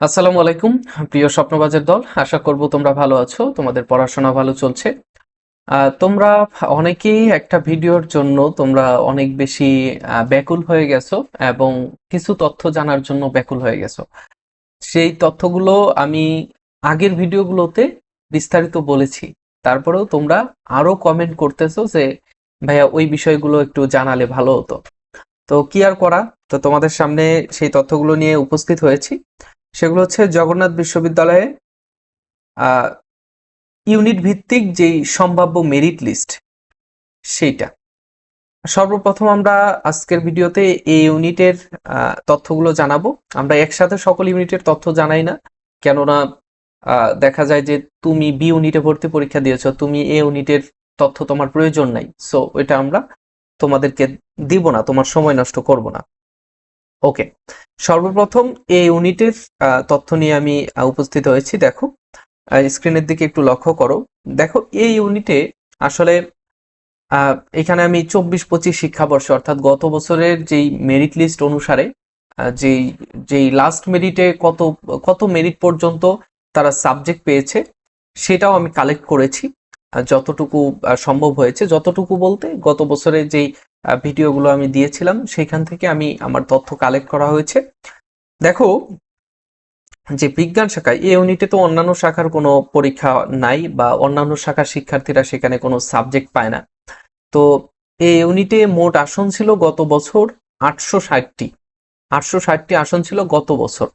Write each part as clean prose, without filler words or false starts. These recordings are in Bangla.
আসসালামু আলাইকুম প্রিয় স্বপ্নবাজের দল, আশা করব তোমরা ভালো আছো, তোমাদের পড়াশোনা ভালো চলছে। তোমরা অনেকেই একটা ভিডিওর জন্য তোমরা অনেক বেশি ব্যাকুল হয়ে গেছো এবং কিছু তথ্য জানার জন্য ব্যাকুল হয়ে গেছো। সেই তথ্যগুলো আমি আগের ভিডিওগুলোতে বিস্তারিত বলেছি, তারপরেও তোমরা আরো কমেন্ট করতেছো যে ভাইয়া ওই বিষয়গুলো একটু জানালে ভালো হতো। তো কি আর করা, তো তোমাদের সামনে সেই তথ্যগুলো নিয়ে উপস্থিত হয়েছি। সেগুলো হচ্ছে জগন্নাথ বিশ্ববিদ্যালয়ে আহ, ইউনিট ভিত্তিক যেই সম্ভাব্য মেরিট লিস্ট, সেইটা সর্বপ্রথম আমরা আজকের ভিডিওতে এই ইউনিটের তথ্যগুলো জানাবো। আমরা একসাথে সকল ইউনিটের তথ্য জানাই না, কেননা দেখা যায় যে তুমি বি ইউনিটে ভর্তি পরীক্ষা দিয়েছো, তুমি এ ইউনিটের তথ্য তোমার প্রয়োজন নাই, সো এটা আমরা তোমাদেরকে দিব না, তোমার সময় নষ্ট করব না। ওকে, সর্বপ্রথম এই ইউনিটের তথ্য নিয়ে আমি উপস্থিত হয়েছি। দেখো স্ক্রিনের দিকে একটু লক্ষ্য করো। দেখো এই ইউনিটে আসলে এখানে আমি 24-25 শিক্ষাবর্ষ অর্থাৎ গত বছরের যেই মেরিট লিস্ট অনুসারে যেই যেই লাস্ট মেরিটে কত কত মেরিট পর্যন্ত তারা সাবজেক্ট পেয়েছে সেটাও আমি কালেক্ট করেছি। যতটুকু সম্ভব হয়েছে, যতটুকু বলতে গত বছরে যেই ভিডিওগুলো আমি দিয়েছিলাম সেখান থেকে আমি আমার তথ্য কালেক্ট করা হয়েছে। দেখো যে বিজ্ঞান শাখায় এই ইউনিটে তো অন্যান্য শাখার কোনো পরীক্ষা নাই বা অন্যান্য শাখার শিক্ষার্থীরা সেখানে কোনো সাবজেক্ট পায় না। তো এই ইউনিটে মোট আসন ছিল গত বছর 860টি। 860টি আসন ছিল গত বছর।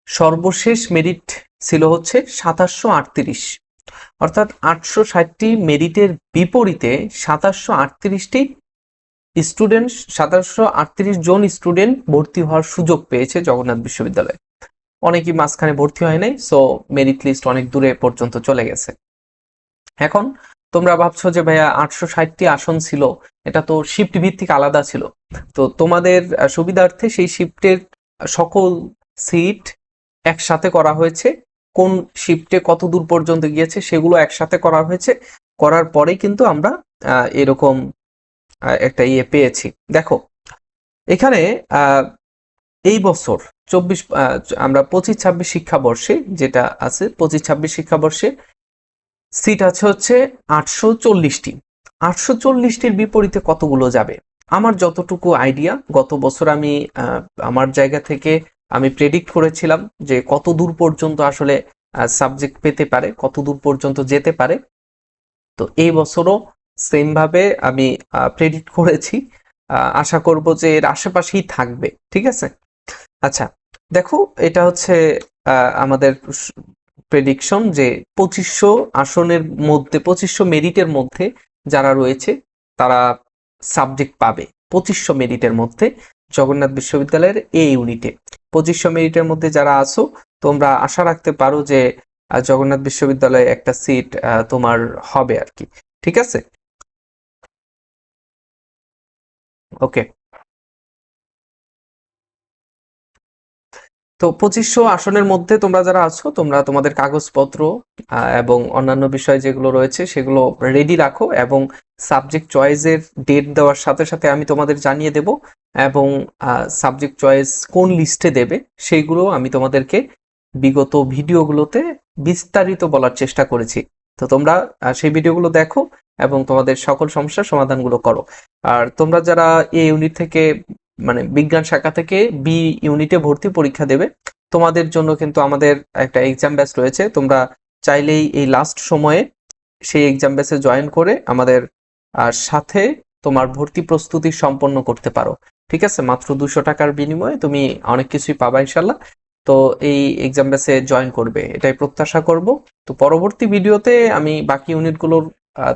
সর্বশেষ মেরিট ছিল হচ্ছে 2738, অর্থাৎ 860টি মেরিটের বিপরীতে 2738টি স্টুডেন্ট, 2738 জন স্টুডেন্ট ভর্তি হওয়ার সুযোগ পেয়েছে জগন্নাথ বিশ্ববিদ্যালয়ে। অনেকেই মাঝখানে ভর্তি হয় নাই, সো মেরিট লিস্ট অনেক দূরে পর্যন্ত চলে গেছে। এখন তোমরা ভাবছো যে ভাইয়া 860টি আসন ছিল, এটা তো শিফট ভিত্তিক আলাদা ছিল। তো তোমাদের সুবিধার্থে সেই শিফটের সকল সিট একসাথে করা হয়েছে। কোন শিফটে কত দূর পর্যন্ত গিয়েছে সেগুলো একসাথে করা হয়েছে, করার পরে কিন্তু আমরা এরকম একটা ইয়ে পেয়েছি। দেখো এখানে এই বছর 24 আমরা 25-26 শিক্ষাবর্ষে যেটা আছে, 25-26 শিক্ষাবর্ষে সিট আছে হচ্ছে 840টি। 840টির বিপরীতে কতগুলো যাবে? আমার যতটুকু আইডিয়া, গত বছর আমি আমার জায়গা থেকে আমি প্রেডিক্ট করেছিলাম যে কত দূর পর্যন্ত আসলে সাবজেক্ট পেতে পারে, কত দূর পর্যন্ত যেতে পারে। তো এই বছরও সেম ভাবে আমি প্রেডিক্ট করেছি। আশা করব যে এর আশেপাশেই থাকবে, ঠিক আছে। আচ্ছা, দেখো এটা হচ্ছে আমাদের প্রেডিকশন যে 2500 আসনের মধ্যে, 2500 মেরিটের মধ্যে যারা রয়েছে তারা সাবজেক্ট পাবে। 2500 মেরিটের মধ্যে জগন্নাথ বিশ্ববিদ্যালয়ের এই ইউনিটে 2500 মেরিটের মধ্যে যারা আছো, তোমরা আশা রাখতে পারো যে জগন্নাথ বিশ্ববিদ্যালয়ে একটা সিট তোমার হবে আর কি, ঠিক আছে। ওকে, তো 2500 আসনের মধ্যে তোমরা যারা আছো, তোমরা তোমাদের কাগজপত্র এবং অন্যান্য বিষয় যেগুলো রয়েছে সেগুলো রেডি রাখো, এবং সাবজেক্ট চয়েসের ডেট দেওয়ার সাথে সাথে আমি তোমাদের জানিয়ে দেব, এবং সাবজেক্ট চয়েস কোন লিস্টে দেবে সেইগুলো আমি তোমাদেরকে বিগত ভিডিওগুলোতে বিস্তারিত বলার চেষ্টা করেছি। তো তোমরা সেই ভিডিওগুলো দেখো এবং তোমাদের সকল সমস্যার সমাধানগুলো করো। আর তোমরা যারা এই ইউনিট থেকে মানে বিজ্ঞান শাখা থেকে বি ইউনিটে ভর্তি পরীক্ষা দেবে, তোমাদের জন্য কিন্তু আমাদের একটা এক্সাম ব্যাচ রয়েছে। তোমরা চাইলেই এই লাস্ট সময়ে সেই এক্সাম ব্যাচে জয়েন করে আমাদের সাথে তোমার ভর্তি প্রস্তুতি সম্পন্ন করতে পারো, ঠিক আছে। মাত্র 200 টাকার বিনিময়ে তুমি অনেক কিছুই পাবা ইনশাল্লাহ। তো এই এক্সাম ব্যাচে জয়েন করবে এটাই প্রত্যাশা করব। তো পরবর্তী ভিডিওতে আমি বাকি ইউনিটগুলোর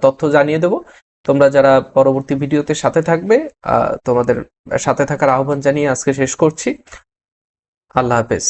তথ্য জানিয়ে দেব। তোমরা যারা পরবর্তী ভিডিওতে সাথে থাকবে, তোমাদের সাথে থাকার আহ্বান জানিয়ে আজকে শেষ করছি। আল্লাহ হাফেজ।